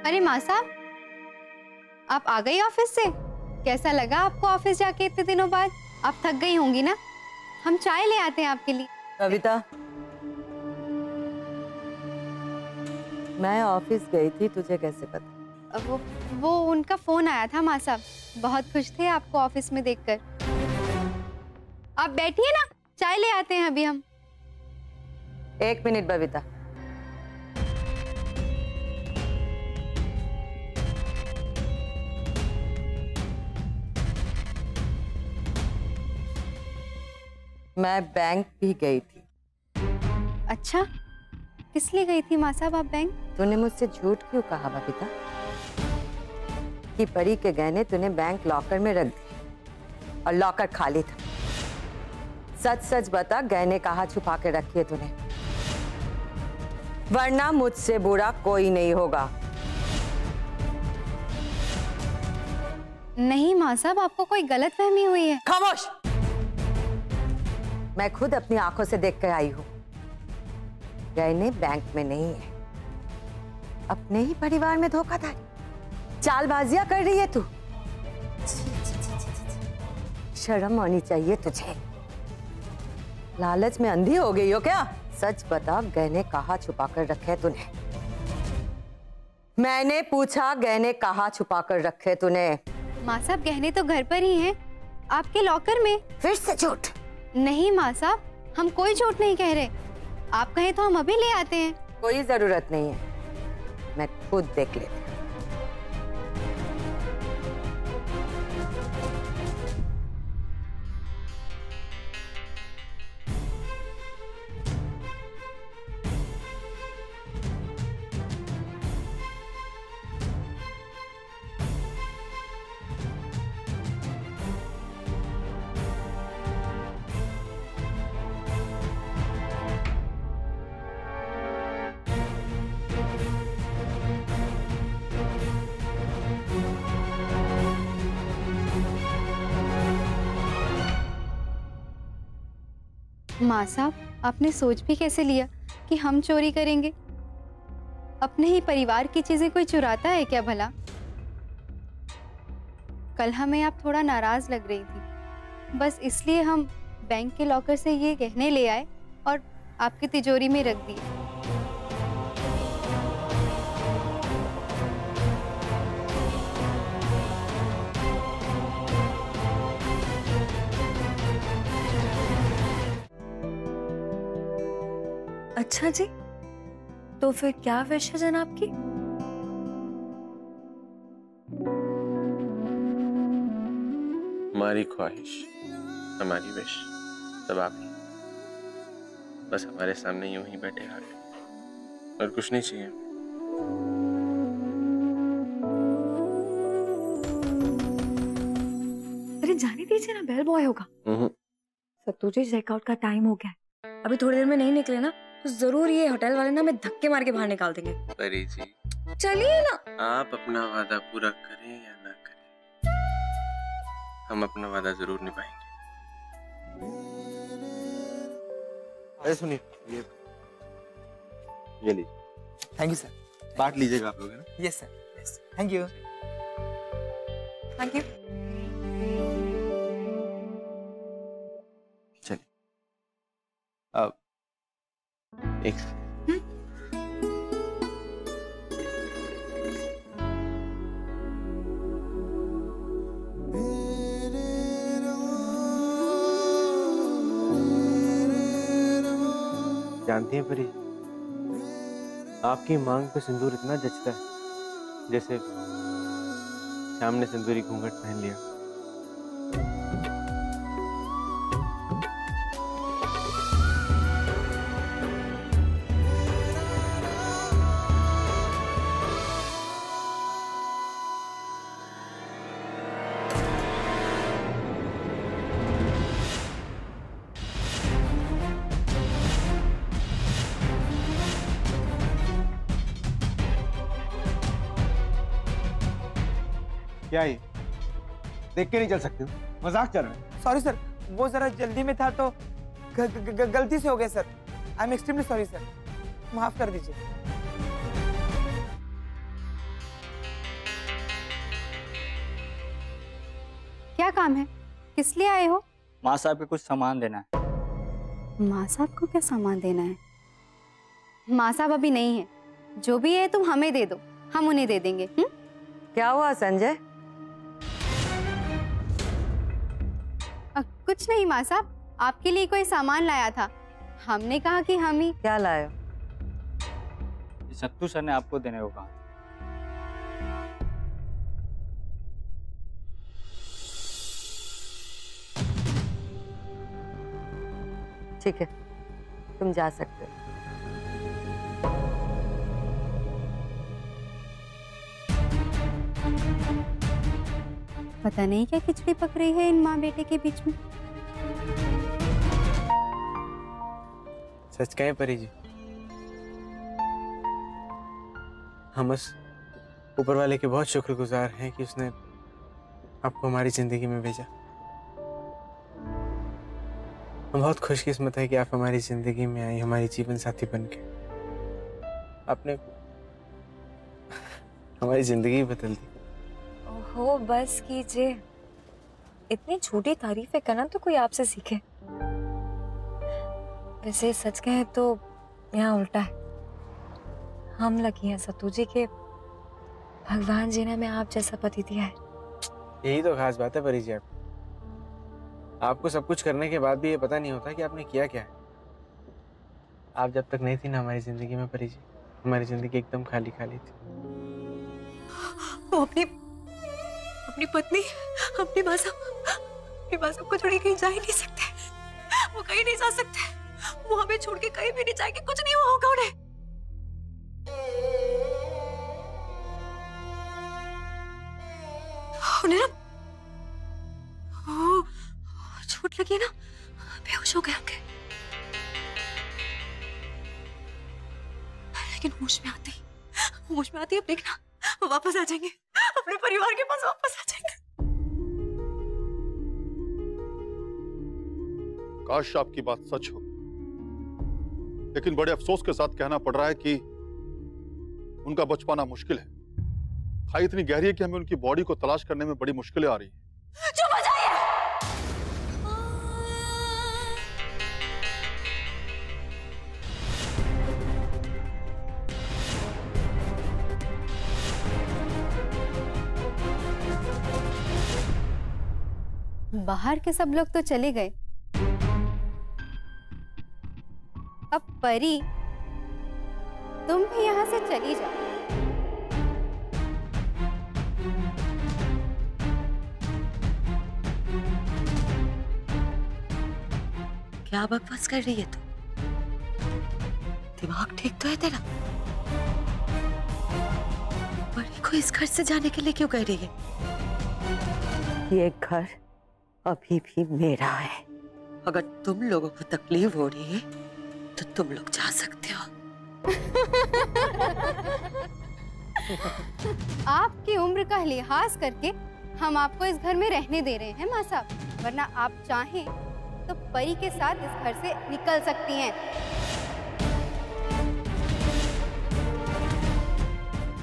अरे माँ साहब, आप आ गई ऑफिस से? कैसा लगा आपको ऑफिस जाके इतने दिनों बाद? आप थक गई होंगी ना, हम चाय ले आते हैं आपके लिए। कविता, मैं ऑफिस गई थी, तुझे कैसे पता? वो उनका फोन आया था माँ साहब, बहुत खुश थे आपको ऑफिस में देखकर। आप बैठिए ना, चाय ले आते हैं अभी हम। 1 मिनट बबीता। मैं बैंक भी गई थी। अच्छा, किस लिए गई थी माँ साहब आप बैंक? तूने मुझसे झूठ क्यों कहा बबीता कि परी के गहने तूने बैंक लॉकर में रख दिए और लॉकर खाली था? सच सच बता, गहने कहाँ छुपा के रखिए तूने, वरना मुझसे बुरा कोई नहीं होगा। नहीं माँ साहब, आपको कोई गलतफहमी हुई है। खामोश! मैं खुद अपनी आंखों से देख कर आई हूं, गहने बैंक में नहीं है। अपने ही परिवार में धोखाधड़ी, चालबाजियां कर रही है तू। शर्म आनी चाहिए तुझे। लालच में अंधी हो गई हो क्या? सच बता, गहने कहाँ छुपा कर रखे तूने? मैंने पूछा, गहने कहाँ छुपा कर रखे तूने? माँ साहब, गहने तो घर पर ही हैं, आपके लॉकर में। फिर से झूठ? नहीं माँ साहब, हम कोई झूठ नहीं कह रहे। आप कहें तो हम अभी ले आते हैं। कोई जरूरत नहीं है, मैं खुद देख लेती हूँ। माँ साहब, आपने सोच भी कैसे लिया कि हम चोरी करेंगे? अपने ही परिवार की चीजें कोई चुराता है क्या भला? कल हमें आप थोड़ा नाराज लग रही थी, बस इसलिए हम बैंक के लॉकर से ये गहने ले आए और आपकी तिजोरी में रख दिए। अच्छा जी, तो फिर क्या विश है जनाब की? हमारी ख्वाहिश, हमारी विश सब आप ही। बस हमारे सामने यूं ही बैठे हाथ, और कुछ नहीं चाहिए। अरे जाने दीजिए ना, बेल बॉय होगा। सत्तू जी, चेकआउट का टाइम हो गया है, अभी थोड़ी देर में नहीं निकले ना तो जरूर ये होटल वाले ना हमें धक्के मार के बाहर निकाल देंगे। परी जी, चलिए ना। आप अपना वादा पूरा करें या ना करें, हम अपना वादा जरूर निभाएंगे। अरे सुनिए, ये लीजिए। Thank you sir. बांट लीजिएगा आप लोग, है ना? Yes sir, yes, thank you. Thank you. चलिए अब एक जानती हैं परी, आपकी मांग पे सिंदूर इतना जचता है जैसे श्याम ने सिंदूरी घूंघट पहन लिया। क्या ये देख के नहीं चल सकते हो? मजाक चल रहा है? सॉरी सर, वो जरा जल्दी में था तो गलती से हो गया sir. I am extremely sorry sir, माफ कर दीजिए। काम है? किस लिए आए हो? माँ साहब को कुछ सामान देना है। माँ साहब को क्या सामान देना है? माँ साहब अभी नहीं है, जो भी है तुम हमें दे दो, हम उन्हें दे देंगे। क्या हुआ संजय? कुछ नहीं माँ साहब, आपके लिए कोई सामान लाया था, हमने कहा कि हम ही। क्या लाए? सत्तू सर ने आपको देने को कहा। ठीक है, तुम जा सकते हो। पता नहीं क्या खिचड़ी पक रही है इन माँ बेटे के बीच में। सच कहें परी जी, हम उस ऊपर वाले के बहुत शुक्रगुजार हैं कि उसने आपको हमारी जिंदगी में भेजा। हम बहुत खुशकिस्मत है कि आप हमारी जिंदगी में आई, हमारी जीवन साथी बनके। आपने हमारी जिंदगी बदल दी। ओहो बस कीजिए, इतनी छोटी तारीफें करना तो कोई आपसे सीखे। वैसे सच कहें तो यहाँ उल्टा है, हम लकी हैं सत्तू जी के भगवान जी ने हमें आप जैसा पति दिया है। यही तो खास बात है परी जी। आपको सब कुछ करने के बाद भी ये पता नहीं होता कि आपने किया क्या है। आप जब तक नहीं थी ना हमारी जिंदगी में परी जी, हमारी जिंदगी एकदम खाली खाली थी। वो अपनी पत्नी, अपनी माँ साहब को छोड़ के कहीं जा ही नहीं सकते। वो कहीं नहीं जा सकते, वो हमें छोड़ के कहीं भी नहीं जाएंगे, कुछ नहीं हुआ होगा उन्हें। उन्हें ना चोट लगी है ना, बेहोश हो गए होंगे, लेकिन होश में आते अब देखना वो वापस आ जाएंगे, अपने परिवार के पास वापस आ जाएंगे। काश आपकी बात सच हो, लेकिन बड़े अफसोस के साथ कहना पड़ रहा है कि उनका बच पाना मुश्किल है। खाई इतनी गहरी है कि हमें उनकी बॉडी को तलाश करने में बड़ी मुश्किलें आ रही हैं। चुप हो जाइए। बाहर के सब लोग तो चले गए, अब परी तुम भी यहाँ से चली जाओ। क्या बकवास कर रही है तू? दिमाग ठीक तो है तेरा? परी को इस घर से जाने के लिए क्यों कह रही है? ये घर अभी भी मेरा है। अगर तुम लोगों को तकलीफ हो रही है तो तुम लोग जा सकते हो। आपकी उम्र का लिहाज करके हम आपको इस घर में रहने दे रहे हैं माँ साहब, वरना आप चाहें तो परी के साथ इस घर से निकल सकती हैं।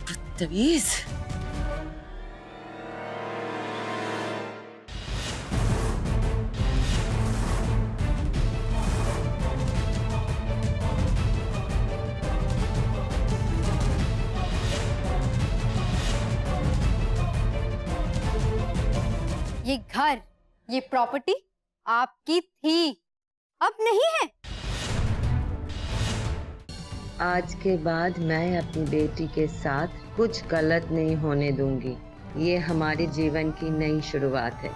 बदतमीज। ये घर, ये प्रॉपर्टी आपकी थी, अब नहीं है। आज के बाद मैं अपनी बेटी के साथ कुछ गलत नहीं होने दूंगी। ये हमारे जीवन की नई शुरुआत है।